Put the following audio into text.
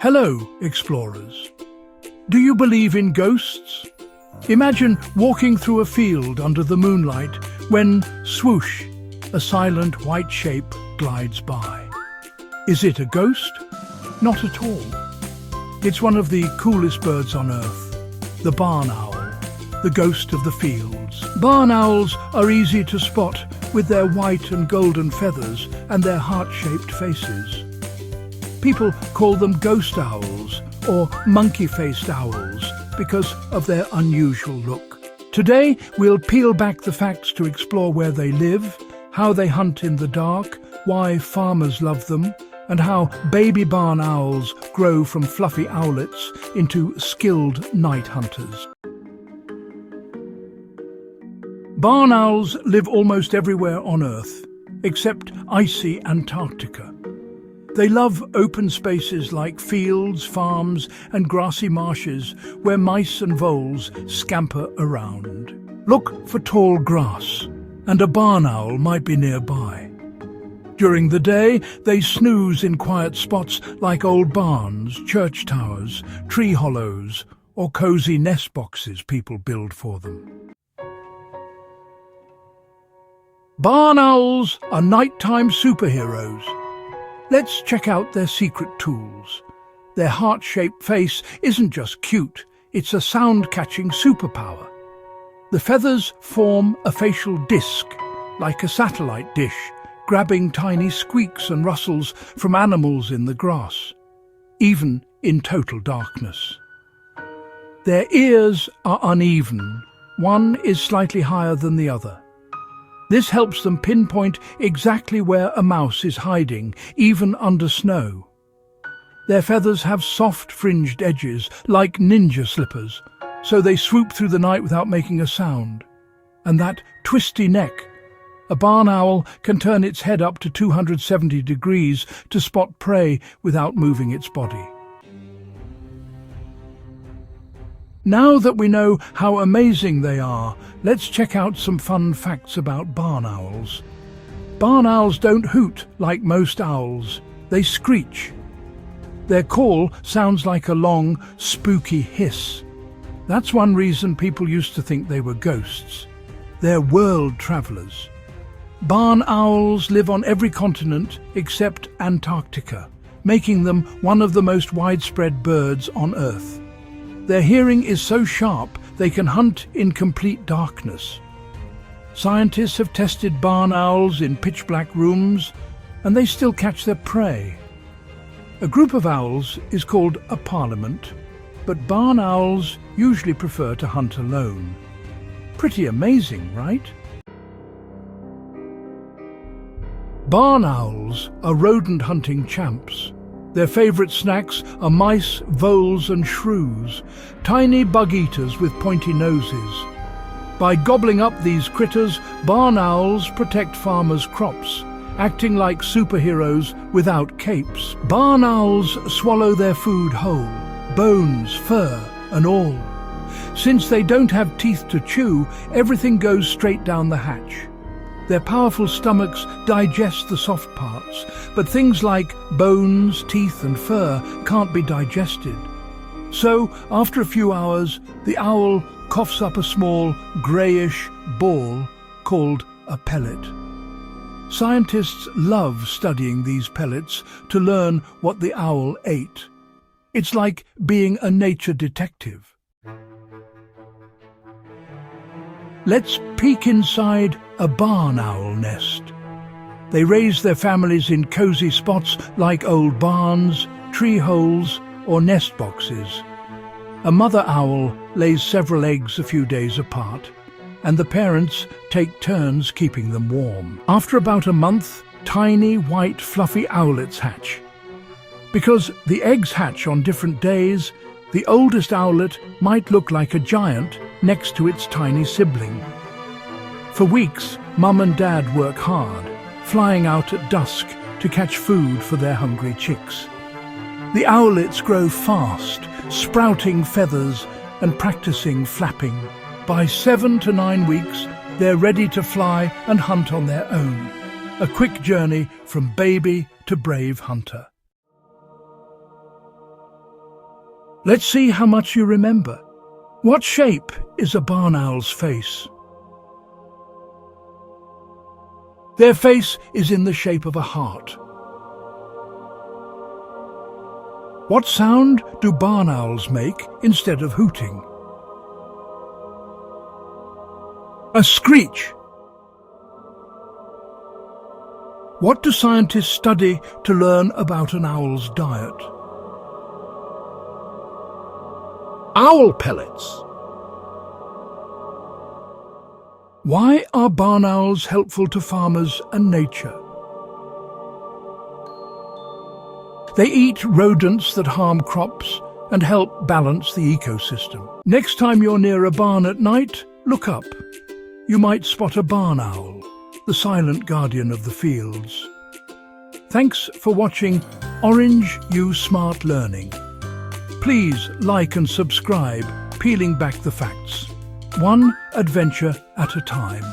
Hello, explorers. Do you believe in ghosts? Imagine walking through a field under the moonlight when, swoosh, a silent white shape glides by. Is it a ghost? Not at all. It's one of the coolest birds on Earth, the barn owl, the ghost of the fields. Barn owls are easy to spot with their white and golden feathers and their heart-shaped faces. People call them ghost owls or monkey-faced owls because of their unusual look. Today, we'll peel back the facts to explore where they live, how they hunt in the dark, why farmers love them, and how baby barn owls grow from fluffy owlets into skilled night hunters. Barn owls live almost everywhere on Earth, except icy Antarctica. They love open spaces like fields, farms, and grassy marshes where mice and voles scamper around. Look for tall grass, and a barn owl might be nearby. During the day, they snooze in quiet spots like old barns, church towers, tree hollows, or cozy nest boxes people build for them. Barn owls are nighttime superheroes. Let's check out their secret tools. Their heart-shaped face isn't just cute, it's a sound-catching superpower. The feathers form a facial disc, like a satellite dish, grabbing tiny squeaks and rustles from animals in the grass, even in total darkness. Their ears are uneven. One is slightly higher than the other. This helps them pinpoint exactly where a mouse is hiding, even under snow. Their feathers have soft fringed edges, like ninja slippers, so they swoop through the night without making a sound. And that twisty neck. A barn owl can turn its head up to 270 degrees to spot prey without moving its body. Now that we know how amazing they are, let's check out some fun facts about barn owls. Barn owls don't hoot like most owls, they screech. Their call sounds like a long, spooky hiss. That's one reason people used to think they were ghosts. They're world travelers. Barn owls live on every continent except Antarctica, making them one of the most widespread birds on Earth. Their hearing is so sharp they can hunt in complete darkness. Scientists have tested barn owls in pitch-black rooms, and they still catch their prey. A group of owls is called a parliament, but barn owls usually prefer to hunt alone. Pretty amazing, right? Barn owls are rodent hunting champs. Their favourite snacks are mice, voles and shrews, tiny bug-eaters with pointy noses. By gobbling up these critters, barn owls protect farmers' crops, acting like superheroes without capes. Barn owls swallow their food whole, bones, fur and all. Since they don't have teeth to chew, everything goes straight down the hatch. Their powerful stomachs digest the soft parts, but things like bones, teeth and fur can't be digested. So, after a few hours, the owl coughs up a small, greyish ball called a pellet. Scientists love studying these pellets to learn what the owl ate. It's like being a nature detective. Let's peek inside a barn owl nest. They raise their families in cozy spots like old barns, tree holes, or nest boxes. A mother owl lays several eggs a few days apart, and the parents take turns keeping them warm. After about a month, tiny, white, fluffy owlets hatch. Because the eggs hatch on different days, the oldest owlet might look like a giant next to its tiny sibling. For weeks, Mum and Dad work hard, flying out at dusk to catch food for their hungry chicks. The owlets grow fast, sprouting feathers and practicing flapping. By 7 to 9 weeks, they're ready to fly and hunt on their own. A quick journey from baby to brave hunter. Let's see how much you remember. What shape is a barn owl's face? Their face is in the shape of a heart. What sound do barn owls make instead of hooting? A screech. What do scientists study to learn about an owl's diet? Owl pellets. Why are barn owls helpful to farmers and nature? They eat rodents that harm crops and help balance the ecosystem. Next time you're near a barn at night, look up. You might spot a barn owl, the silent guardian of the fields. Thanks for watching Orange U Smart Learning. Please like and subscribe, peeling back the facts, one adventure at a time.